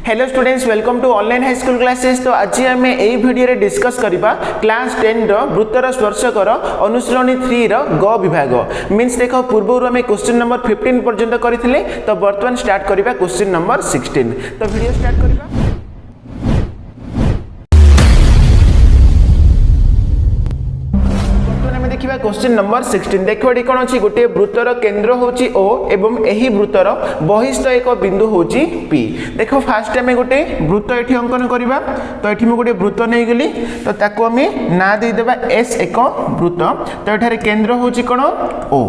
Hello students, welcome to online high school classes. तो आज आम यही भिडियो रे डिस्कस करबा क्लास 10 रो वृत्तर स्पर्शकर अनुसरणी 3 रो ग विभाग मीन्स देखो पूर्व आम क्वेश्चन नंबर 15 पर्यंत करथिले। तो वर्तमान स्टार्ट करबा क्वेश्चन नंबर 16। तो वीडियो स्टार्ट करबा। देखिबा क्वेश्चन नंबर 16। देखो एटी कोन अछि गोटे वृत्तर केंद्र होची O एवं एही वृत्तर बहिस्थ एक बिंदु होची P। देखो फास्ट में गोटे वृत्त एठी अंकन करबा। तो एठी म गोटे वृत्त नै गेली तो ताको हमें ना दे देबा S एक वृत्त। तो एठारे केंद्र होची कोन O।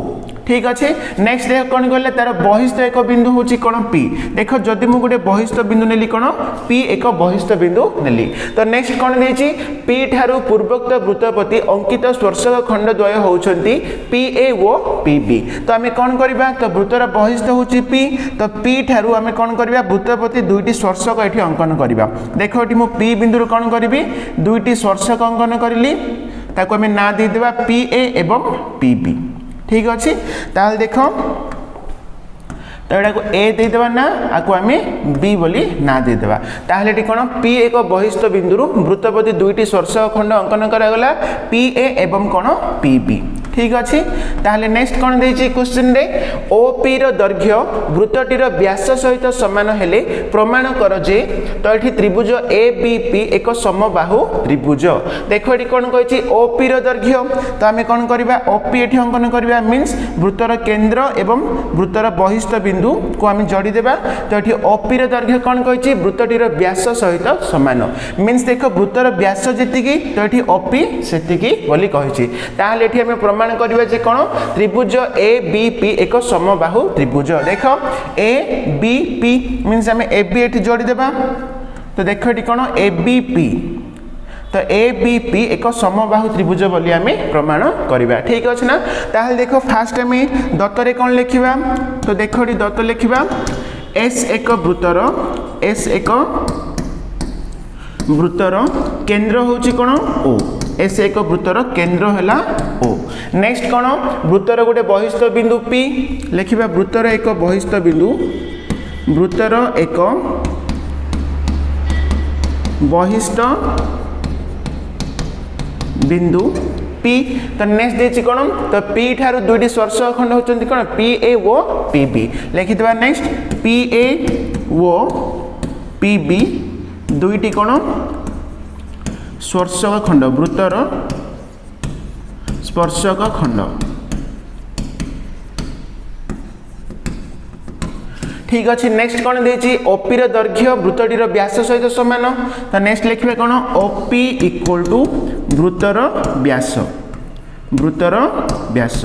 ठीक अच्छे। नेक्स्ट देख कौन कहले तार बहिस्थ एक बिंदु होची कोन P। देखो जदि मु गोटे बहिस्थ बिंदु नेली कोन P एक बहिस्थ बिंदु नेली। तो नेक्स्ट कौन देछि P ठारू पूर्वोक्त वृत्तपति अंकित स्पर्शक खंड द्वय होउछंती PA ओ PB। तो हमें कौन करबा तो वृत्तर बहिस्थ होची P। तो P ठारू हमें कौन करबा वृत्तपति दुईटी स्पर्शक एठी अंकन करबा। देखो एठी मु P बिंदु कौन करबी दुईटी स्पर्शक अंकन करली ताको हमें ना दे देबा PA एवं PB। ठीक अच्छे। ताल देखो तो एटा को A दे देबा ना आको हमें B बोली ना दे देबा। ताहले एटी कोन P एक बहिस्थ बिंदुरु वृत्तपति दुईटी स्पर्शक खंड अंकन करा गला PA एवं कोन PB। ठीक अच्छे। ताहले नेक्स्ट कोन देछि क्वेश्चन रे OP रो दैर्घ्य वृत्तटीर व्यास सहित समान हेले प्रमाण कर जे। तो एठी त्रिभुज ABP एक समबाहु त्रिभुज। देखो एठी कोन कहिछि OP रो दैर्घ्य। तो हमें कोन करबा OP एठी अंकन करबा मींस वृत्तर केंद्र एवं वृत्तर बहिस्थ बिंदु को हम जोड़ी देबा। तो एठी OP रो दैर्घ्य कोन कहिछि वृत्तटीर व्यास सहित समान मींस देखो वृत्तर व्यास जेतिकी तो एठी OP सेतिकी बोली कहिछि। ताहले एठी हम प्रमाण करिबा जे कोन त्रिभुज ABP एक समबाहु त्रिभुज। देखो ABP मींस हम AB एठी जोड़ी देबा। तो देखो एठी कोन ABP। तो ABP एक समबाहु त्रिभुज बोली हमें प्रमाण करिबा। ठीक अछि ना। ताहले देखो फास्ट में दत्तरे कोन लिखिबा। तो देखो एठी दत्त लिखिबा S एक वृत्तर S एक वृत्तर केंद्र होची कोन O। S एक वृत्तर केंद्र हैला O। नेक्स्ट कोन वृत्तर गोटे बहिस्थ बिंदु P लिखिबा वृत्तर एक बहिस्थ बिंदु वृत्तर एक बहिस्थ बिंदु P। तो नेक्स्ट देछि कोन तो P ठारू दुईटी स्पर्शक खंड होचंती कोन PA ओ PB लिखि देबा। नेक्स्ट PA ओ PB दुईटी कोन स्पर्शक खंड वृत्तर स्पर्शक खंड। ठीक अच्छे। नेक्स्ट कौन देछि OP रो दैर्घ्य वृत्तटीर व्यास सहित समान। तो नेक्स्ट लिखिबे कोन OP इक्वल टू वृत्तर व्यास वृत्तर व्यास।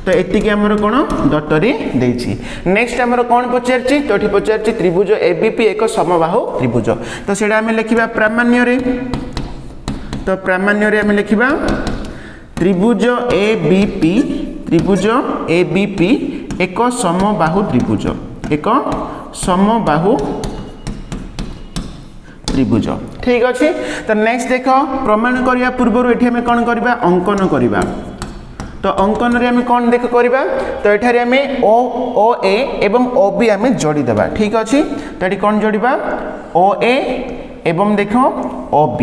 तो एतिकी हमर कोन दत्तरी देछि। नेक्स्ट हमर कोन पचारछि तो एठी पचारछि त्रिभुज ABP एक समबाहु त्रिभुज। तो सेडा हम लिखिबा प्रामाण्य रे। तो प्रामाण्य रे हम लिखिबा त्रिभुज ABP एक समबाहु त्रिभुज एक समबाहु त्रिभुज। ठीक अछि। तो नेक्स्ट देखो प्रमाण करिया पूर्व एठी हम कोन करबा अंकन करबा। तो अंकन रे हम कोन देख करबा तो एठारे हम OA एवं OB हम जोड़ी देबा। ठीक अछि। तो एठी कोन जोड़ीबा OA एवं देखो OB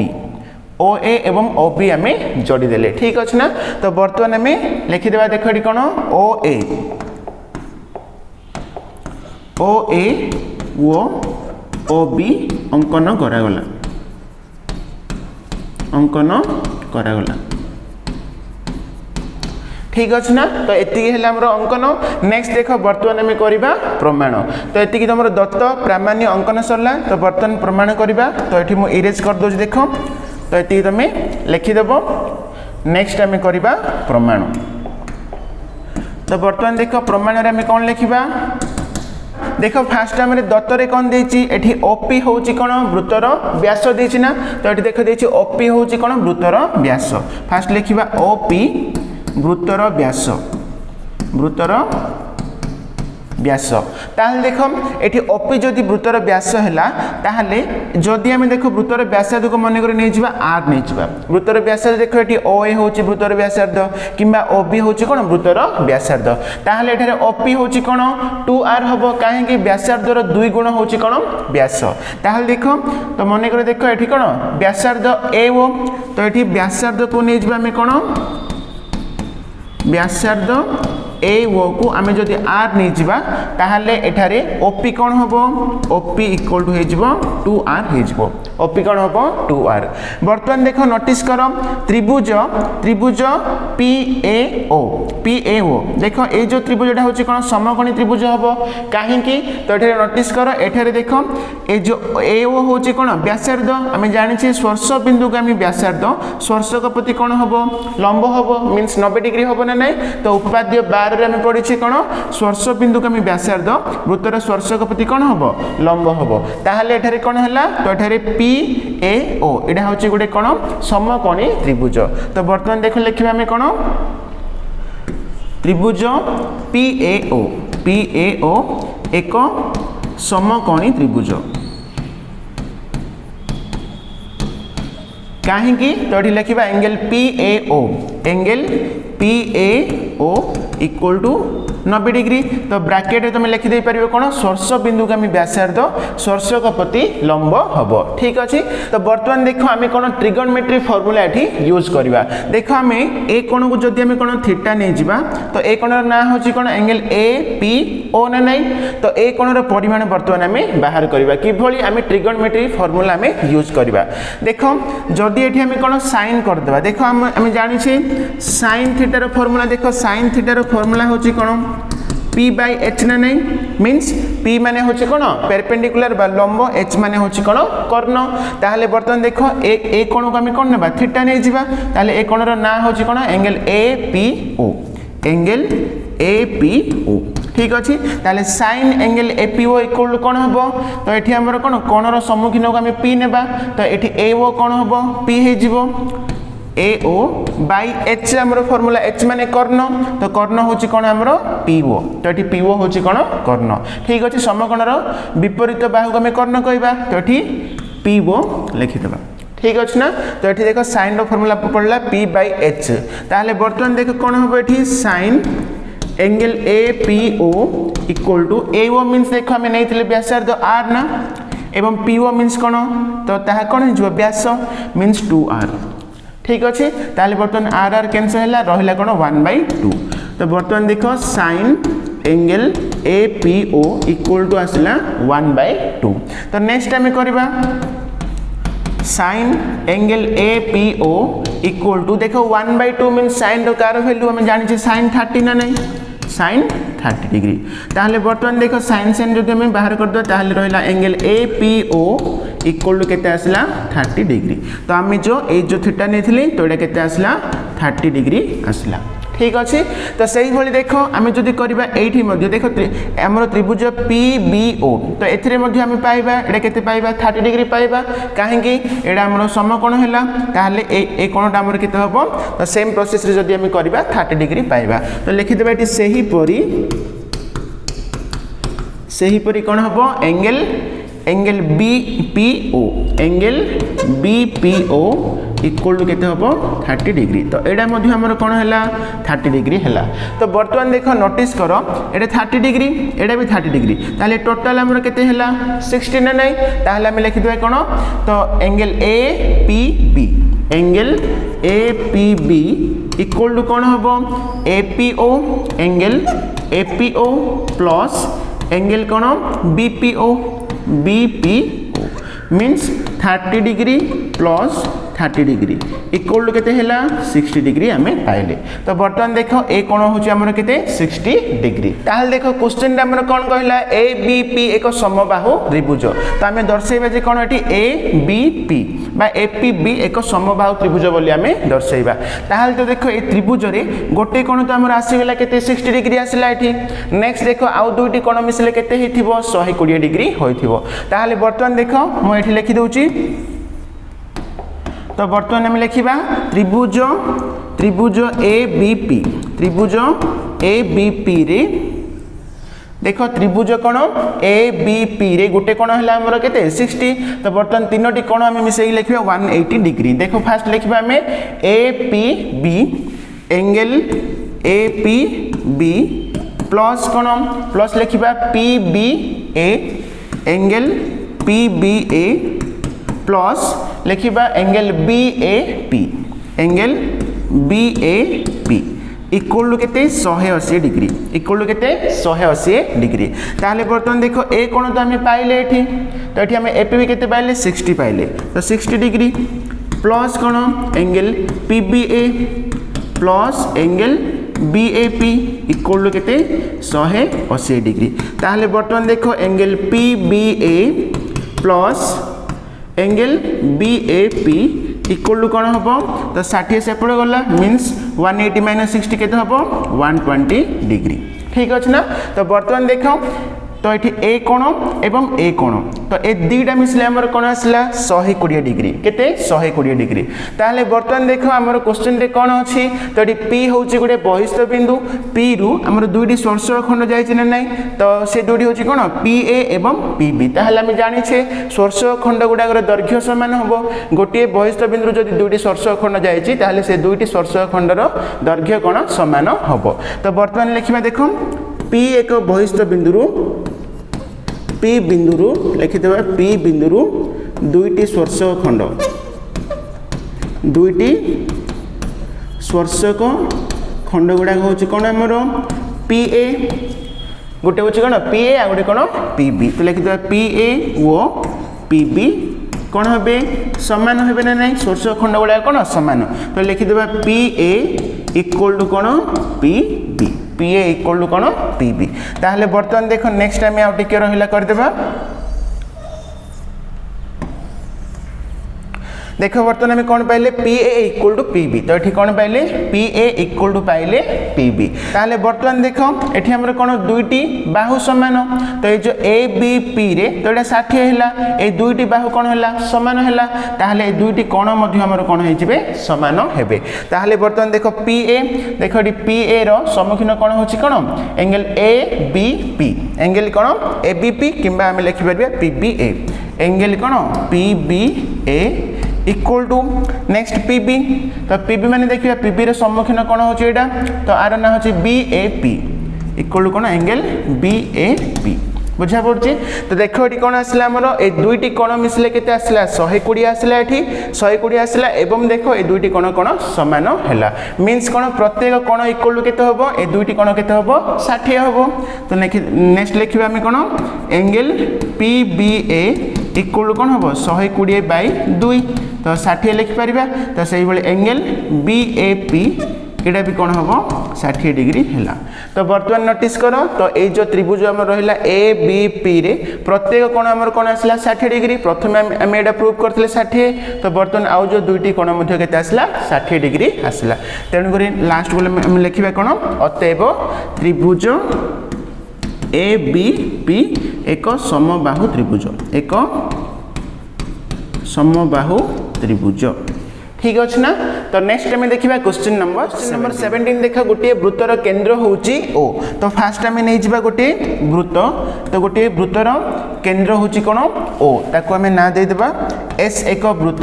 OA एवं OB हमें जोड़ी देले। ठीक अछि ना। तो वर्तमान हमें लिखि देबा। देखो एठी कोन OA वो OB अंकन करा गला अंकन करा गला। ठीक अछि ना। तो एतिकी हेला हमर अंकन। नेक्स्ट देखो वर्तमान हमें करबा प्रमाण। तो एतिकी हमर दत्त प्रामाण्य अंकन सरला। तो वर्तमान प्रमाण करबा। तो एठी मु इरेज कर दोछ। देखो तो एतिकी तमे लिखि देबो। नेक्स्ट हमें करबा प्रमाण। तो वर्तमान देखो प्रमाण रे हमें कोन लिखिबा। देखो फास्ट हमरे दत्तरे कोन देछि एठी OP होउची कोन वृत्तर व्यास देछि ना। तो एठी देखो देछि OP होउची कोन वृत्तर व्यास। फास्ट लिखिबा OP वृत्तर व्यास वृत्तर व्यास ताहले देख एठी ओपी जदि वृत्तर व्यास हैला ताहले जदि आमे देखो वृत्तर व्यासार्ध को मन करी नै जिबा आर नै जिबा वृत्तर व्यासार्ध देखो एठी ओए होची वृत्तर व्यासार्ध किबा ओबी होची कोन वृत्तर व्यासार्ध ताहले एठारे ओपी होची कोन 2r हबो काहे कि व्यासार्धर 2 गुण होची कोन व्यास ताहले देखो तो मन करी देखो एठी कोन व्यासार्ध ए ओ तो एठी व्यासार्ध को नै जिबा मे कोन व्यासार्ध ए ओ को आमे जदि आर नै जिबा ताहले एठारे ओपी कोन हबो ओपी इक्वल टू हे जिवो 2r हे जिवो ओपी कोन हबो 2r वर्तमान देखो नोटिस करो त्रिभुज त्रिभुज PAO देखो ए जो त्रिभुजटा होची कोन समकोणी त्रिभुज हबो काहे कि तो एठारे नोटिस करो एठारे देखो ए जो AO होची कोन व्यासार्ध आमे जानि छी स्पर्श बिंदु को आमे व्यासार्ध स्पर्शक प्रति कोन हबो लंब हबो मींस 90 डिग्री हबो ना नै तो उपपाद्य 12 रे आमे पढिछि कोन स्पर्श बिंदु को आमे व्यासार्ध वृत्तर स्पर्शक प्रति कोन हबो लंब हबो ताहले एठारे कोन हला तो एठारे PAO एडा होची गुडे कोन समकोणी त्रिभुज तो वर्तमान देखो लिखिबा आमे कोन त्रिभुज PAO एक समकोणी त्रिभुज कहीं तो ये लिखा angle PAO equal to 90 degree तो ब्रैकेट तुम लिखिदे पारिबो कोन स्पर्श बिंदु का व्यासार्ध स्पर्शक प्रति लंब हबो ठीक अछि तो वर्तमान देखो आमे कोन ट्रिगोनोमेट्री फार्मूला एठी यूज करबा देखो आमे ए कोन को जदि आमे कोन थीटा नै जिबा तो ए कोन ना होची कोन एंगल APO ना नै तो ए कोन रो परिमाण वर्तमान आमे बाहर करबा कि भली आमे ट्रिगोनोमेट्री फार्मूला आमे यूज करबा देखो जदि एठी आमे कोन साइन कर देबा देखो आमे जानि छी sin थीटा रो फार्मूला देखो sin थीटा रो फार्मूला होची कोन P by H ना नहीं मीन्स P माने होची कोन परपेंडिकुलर बा लंब H माने होची कोन कर्ण ताहले वर्तमान देखो ए कोन को हम कोन नेबा थीटा नै जिबा ताहले ए कोन रो ना होची कोन एंगल APO ठीक अछि ताहले sin एंगल APO इक्वल कोन हबो तो एठी हमर कोन कोन रो सम्मुखीन को हम P नेबा तो एठी AO कोन हबो P हे जिवो AO by H हमरो फार्मूला H माने कर्ण तो कर्ण होची कोन हमरो PO तो एठी PO होची कोन कर्ण ठीक अछि समकोण रो विपरीत बाहु को हम कर्ण कहबा तो एठी PO लिखि देबा ठीक अछि ना तो एठी देखो sin रो फार्मूला पड़ला P by H ताहले वर्तमान देखो कोन हबो एठी sin angle APO equal to AO means देखो हम नैथिले व्यासार्ध r ना एवं PO मींस कोन तो ताहा कोन हिजो व्यास मींस 2r ठीक अच्छे ताले बर्तमान आर कैंसल है रहा कौन 1/2 तो बर्तमान देख sin angle APO equal to आसला 1/2 तो नेक्स्ट आम करवा sin angle APO equal to देखो 1/2 मीन sin कार वैल्यू आम जानी sin 30 ना नहीं sin 30 डिग्री ताहले बर्तमान देखो sin sin जदि हम बाहर कर दो ताहले रहिला एंगल APO इक्वल टू केते आसला 30 डिग्री तो आम जो ए जो थीटा नेथिले तो एटा केते आसला 30 डिग्री आसला ठीक अच्छे तो सही भली देखो आम जदि करबा एठी मध्ये देखो हमर त्रिभुज PBO तो एथिरे मध्ये हम पाइबा एटा केते पाइबा 30 डिग्री पाइबा काहे कि एटा हमर समकोण हैला ताहले ए कोणटा हमर केते हबो तो सेम प्रोसेस रे जदि हम करबा 30 डिग्री पाइबा तो लिखि देबा एठी सही परी कोन हबो एंगल BPO इक्वल टू केते हबो 30 डिग्री तो एडा मध्ये हमर कोन हैला 30 डिग्री हैला तो वर्तमान देखो नोटिस करो एडा 30 डिग्री एडा भी 30 डिग्री ताले टोटल हमर केते हैला 60 ना नै ताले हम लिखि देबा कोन तो एंगल APB इक्वल टू कोन हबो APO angle APO plus angle कोन BPO means 30 degree plus 30 degree equal to केते हैला 60 डिग्री हमें पाइले तो बर्तमान देखो ए कोण होची हमर केते 60 डिग्री ताहले देखो क्वेश्चन हमर कोन कहला ABP एक समबाहु त्रिभुज तो हमें दर्शाइबा जे कोन एठी ABP बा APB एक समबाहु त्रिभुज बोली हमें दर्शाइबा ताहले तो देखो ए त्रिभुज रे गोटे कोण तो हमर आसी गेला केते 60 डिग्री आसीला एठी नेक्स्ट देखो आउ दुईटी कोण मिसले केते हिथिबो 120 डिग्री होइथिबो ताहले बर्तमान देखो मु एठी लिखि दउची तो बर्तमान हम लिखा त्रिभुज ABP रे देखो त्रिभुज कोण ए बी पी रे गोटे कोण है आमर केते 60 तो बर्तमान तीनोटी कोण आम मिसेक लिखा 180 डिग्री देखो फास्ट लिखा आम A P B angle A P B plus कोण प्लस लिखा P B A angle P B A plus लिखा angle B A P angle B A P equal to केते 180 डिग्री इक्वल टू केते 180 degree ताहले बर्तमान देखो ए कोण तो आम पाइले एठी तो एठी आम एपीबी केते पाइले 60 पाइले तो 60 डिग्री प्लस कोण angle PBA plus angle BAP equal to केते 180 डिग्री ताहले बर्तमान देखो angle PBA plus angle BAP equal to कौन हम तो 60 सेपट गला मीन्स 180 माइनस 60 के हम 120 डिग्री ठीक अच्छे ना तो बर्तमान देख तो ये ए कोण एवं ए कोण तो ए दुईटा मिसले आमर कौन आसला 120 डिग्री केते 120 डिग्री ताहले बर्तमान देख आमर क्वेश्चन रे कौन अच्छी तो ये पी हूँ गोटे बहिस्थ बिंदु पी रु आमर दुईटी स्पर्शक खंड जाइए ना नहीं तो से दुईटी हूँ कौन पी ए एवं पी बी ताहले आम जानिछे स्पर्शक खंड गुड़ाकर दैर्घ्य सामान हम गोटे बहिस्थ बिंदु जदि दुईटी स्पर्शक खंड जाइए ताहले से दुईटी स्पर्शक खंडर दैर्घ्य कौन सामान हम तो बर्तमान लिखा देख पी एक बहिस्थ बिंदु पी बिंदु लिखिदे पी बिंदु दुईटी स्पर्शक खंड दुईटी स्पर्शक खंड गुड़ाक हूँ कौन आमर पी ए गोटे हूँ कौन पी ए आ गोटे कौन पी बी तो लिखिदे P A O P B कौन हे सामान हे ना नहीं स्पर्शक खंड गुड़ाक कौन सामान तो लिखिदे पी ए इक्वल टू कौन P B P A equal to कौन पी बी ताहले बर्तमान देखो नेक्स्ट टाइम आउ टिके रहिला करदेबा देखो बर्तमान आम कौन पाइले P A equal to P B तो ये कौन पाइले पी ए इक्वल टू पाइले पी बी ताहले बर्तमान देखो ये आमर कौन दुईटी बाहु सामान तो ये जो ए बी पी रे तो ये 60 है ये दुईटी बाहु कौन है सामान है ताहले दुईटी कोण आमर कौन हो सामान हेबे ताहले बर्तमान देखो पी ए देखो ये पी ए रो सम्मुखीन कौन होची कौन angle A B P angle कौन ए बी पी किंबा आम लिखि परबा पी बी ए एंगल कौन P B A equal to next PB तो पीबी माने देखिए पीबी रे सम्मुखीन कौन होची एटा तो आर ना होची बीएपी इक्वल टू कौन एंगल बीएपी बुझा पड़े तो देख ये कौन आसला आमर ए दुईटी कोण मिसले केते आसला 120 आसला एठी 120 आसला एवं देखो ए दुईटी कोण कोण समान हैला मींस कोण प्रत्येक कोण इक्वल टू केते हबो ए दुईटी कोण केते हबो 60 हबो तो नेक्स्ट लिखिबा हम कोण एंगल पीबीए इक्वल टू कौन हम 120/2 तो 60 लिखिपर तो से एंगल बीएपी एटा भी कौन हम 60 डिग्री है तो बर्तमान नोटिस कर तो ये जो त्रिभुज आम रहा ए बी पी रे प्रत्येक कोण आमर कौन आसला 60 डिग्री प्रथम आम एटा प्रूव करते 60 तो बर्तमान आउ जो दुईटी कोण के आसला 60 डिग्री आसला तेणुक लास्ट बोले लिखा कौन अतएव त्रिभुज ए बी पी एक समबाहु त्रिभुज एक समबाहु त्रिभुज ठीक अच्छे ना तो नेक्स्ट टाइम देखा क्वेश्चन नंबर 17 देखा गोटे वृत्तर केन्द्र होची ओ तो फास्ट आम नहीं जा गोटे वृत्त तो गोटे वृत्तर केन्द्र होची कौन ओ ताको आम ना दे देबा एस एक वृत्त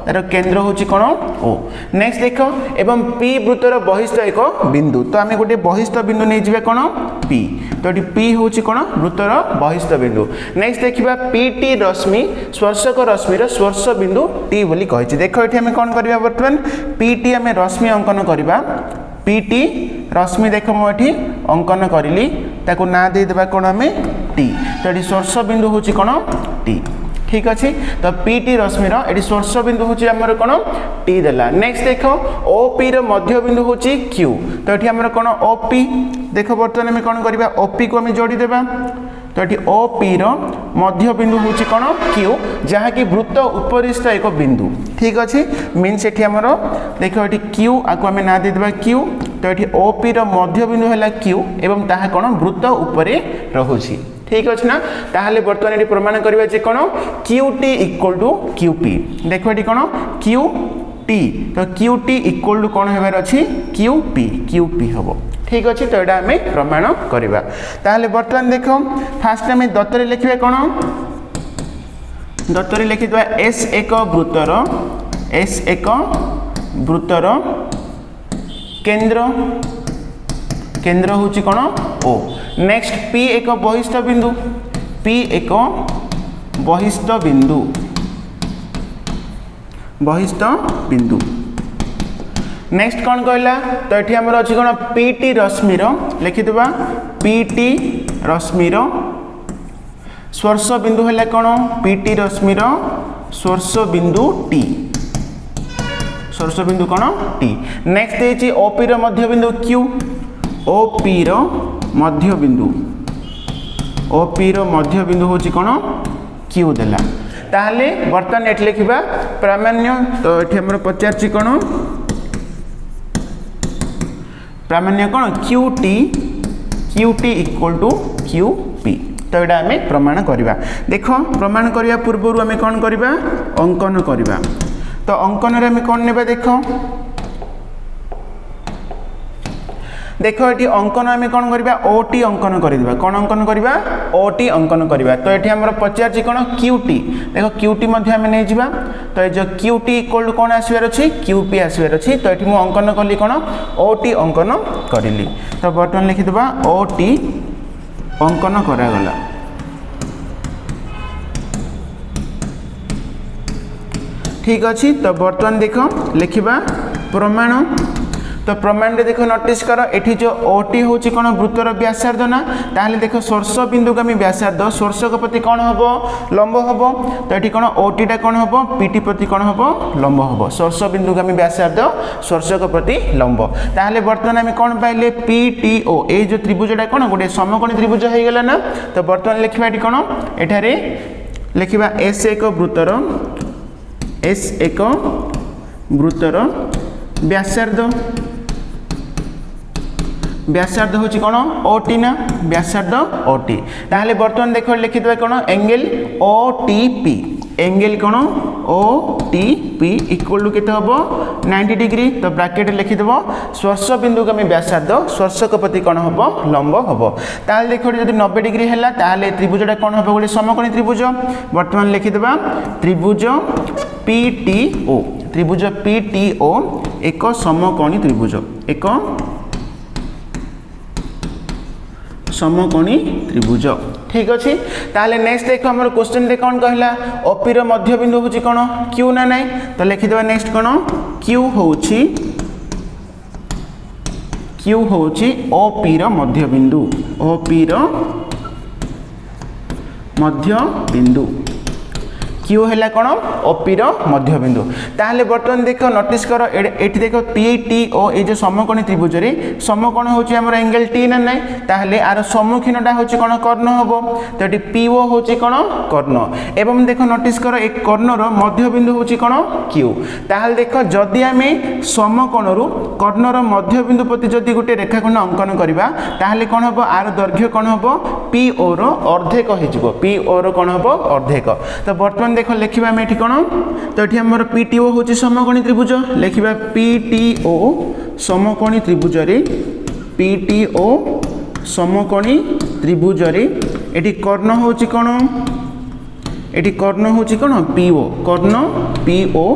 तार केन्द्र होची कौन ओ नेक्स्ट देख एवं पी वृत्तर बहिस्थ एक बिंदु तो आम गोटे बहिस्थ बिंदु नहीं जा कौन पी तो ये पी होची कौन वृत्तर बहिस्थ बिंदु नेक्स्ट देखा पीटी रश्मि स्पर्शक रश्मिर स्पर्श बिंदु टी बोली कही देख ये आम कौन करबा बर्तमान पीटी आम रश्मि अंकन करबा पीटी रश्मि देख मुझे अंकन करी ताको ना दे देबा कौन आम टी तो ये स्पर्श बिंदु होची कौन टी ठीक अच्छे तो पीटी रश्मिर ये स्पर्श बिंदु होची आमर कौन टी देला नेक्स्ट देख ओपी रो मध्य बिंदु होची क्यू तो ये आमर कौन ओपी देख बर्तमान आम कौन करबा ओपी को आम जोड़ी देबा तो ये ओपी रो मध्य बिंदु होची कौन क्यू जहाँ कि वृत्त उपरिस्थ एक बिंदु ठीक अच्छे मीन्स ये आमर देख ये क्यू आपको आम ना देदेबा क्यू तो ये ओपी रो मध्य बिंदु है क्यू एवं ताहा कौन वृत्त उपरे रहुची ठीक अच्छे ना ताहले बर्तमान ये प्रमाण करबा जे कौन क्यूटी इक्वल टू क्यूपी देखो ये कौन क्यू टी तो क्यूटी इक्वल टू कौन होबार अच्छी क्यूपी हम ठीक अच्छे तो यहाँ आम प्रमाण करवा ताहले बर्तमान देख फास्ट आम दत्तरे लिखे कौन दत्तरे लिखिदा एस एक वृत्तर केंद्र केंद्र होची कौन ओ नेक्स्ट पी एक बहिष्ठ बिंदु पी एक बहिष्ठ बिंदु नेक्स्ट कौन कहला तो ये आमर अच्छी कौन पीटी रश्मिर लिखिदा पीटी रश्मिर स्पर्श बिंदु है कौन पीटी रश्मिर स्पर्श बिंदु टी स्पर्श बिंदु कौन टी नेक्स्ट है ओपी मध्य बिंदु क्यू ओपी मध्य बिंदु हूँ कौन क्यू देला ताहले बर्तमान ये लिखा प्रामाण्य तो ये आम पचार कौन प्रामाण्य कौन Q T equal to Q P तो यहाँ आम प्रमाण करवा देख प्रमाण करने पूर्व आम कौन करवा अंकन करवा तो अंकन आम कौन ने देख देख ये अंकन आम कौन करवा ओटी अंकन करवा कौन अंकन करवा ओटी अंकन करवा तो ये आम पचार कौन क्यूटी देख क्यूटी आम नहीं जावा तो ये जो क्यूटी इक्वल कौन आसबार अच्छी क्यूपी आसबार अच्छी तो ये मुझे अंकन कली कौन ओटी अंकन करी तो बर्तमान लिखिदा ओटी अंकन करागला ठीक अच्छी तो बर्तमान देख लिखा प्रमाण तो प्रमाण देख नोटिस कर एठी जो ओटी हूँ कौन वृत्तर व्यासार्ध ना ताहले देख स्पर्श बिंदु को आम व्यासार्ध स्पर्शक प्रति कौन हम लंब हम तो ये कौन ओटीटा कौन हम पीटी प्रति कौन हम लंब हम स्पर्श बिंदु को आम व्यासार्ध स्पर्शक प्रति लंब ताहले बर्तमान आम कौन पाइले पीटीओ ये जो त्रिभुजटा कौन गोटे समकोणी त्रिभुज हो गला ना तो बर्तमान लिखा ये कौन एठारे लिखा एस एक वृत्तर व्यासार्ध हूँ कौन ओटी ना व्यासार्ध ओटी ताहले बर्तमान देख लिखिदा कौन एंगल ओटीपी एंगल कौन ओटीपी इक्वल टू केते हबो 90 डिग्री तो ब्रैकेट लिखिदेव स्पर्श बिंदु को आम व्यासार्ध स्पर्शक प्रति कौन हम लंब हम ताहले देख जब 90 डिग्री है ताहले त्रिभुजटा कौन हम गोटे समकोणी त्रिभुज बर्तमान लिखिदेवा त्रिभुज पीटीओ एक समकोणी त्रिभुज एक समकोणी त्रिभुज ठीक अच्छे ताहले नेक्स्ट देख आम क्वेश्चन रे कौन कहला ओपीर मध्य बिंदु हूँ कौन क्यू ना नाई तो लिखिदेवा नेक्स्ट कौन क्यू हूँ ओपीर मध्य बिंदु क्यू है कौन ओपीर मध्य बिंदु ताहले बर्तमान देख नोटिस कर ये देख पीटीओ ये जो समकोणी त्रिभुज समकोण हूँ आम एंगल टी ना नाई ताहले आर सम्मुखीनटा हूँ कौन कर्ण हम तो ये पीओ हूँ कौन कर्ण एवं देख नोटिस कर एक कर्णर मध्य बिंदु हूँ कौन क्यू ताहले देख जदि आम समकोणरू कर्णर मध्य बिंदु प्रति जदि गोटे रेखाखंड अंकन करवा ताहले कौन हम आर दैर्घ्य कौन हम पीओ अर्धेक हो पीओ कौन हम अर्धेक तो बर्तमान देख लिखा आम ये कौन तो ये आम पीटीओ हूँ समकोणी त्रिभुज लिखा पीटीओ समकोणी त्रिभुज पीटीओ समकोणी त्रिभुज ये कर्ण हूँ कौन ये कर्ण हूँ कौन पीओ कर्ण पीओ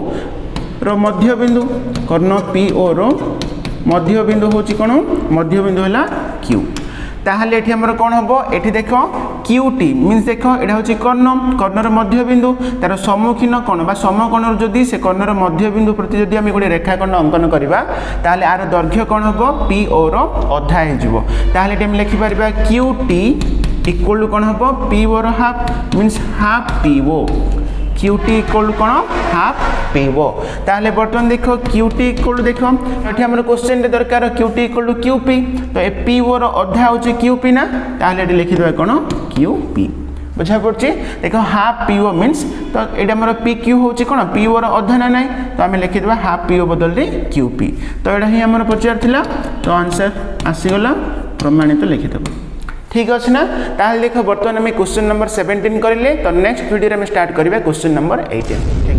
रो मध्य बिंदु कर्ण पीओ रो मध्य बिंदु हूँ कौन मध्य बिंदु है क्यू ताहले एठी हमर कोन हबो एठी देखो क्यूटी मींस देखो एटा होची कर्णर मध्य बिंदु तार सम्मुखीन कोण बा समकोणर जदि से कर्णर मध्य बिंदु प्रति जदि हम गोटे रेखाखंड अंकन करबा ताहले आर दैर्घ्य कोन हबो पीओ रो अधा हे जिवो ताहले एठी हम लिखि परबा क्यूटी इक्वल टू कोन हबो पीओ रो half means half PO QT equal कौन हाफ पीओ ताहले बर्तमान देख क्यूटी इक्वल देख ये आम क्वेश्चन दरकार क्यूटी इक्वल टू क्यूपी तो ए पीओ अधा हूँ क्यूपी ना ताहले लिखिदेवा कौन क्यूपी बुझा पड़े देख हाफ पीओ मीन्स तो ये आम पी क्यू हूँ कौन पीओ अधा ना ना तो आम लिखिदेवा हाफ पीओ बदल क्यूपी तो यहाँ ही आम पचार तो आंसर आसीगला प्रमाणित लिखिदेव ठीक अच्छे ना ताहले देख बर्तमान आम क्वेश्चन नंबर 17 करें तो नेक्स्ट वीडियो में स्टार्ट करिबा क्वेश्चन नंबर 18।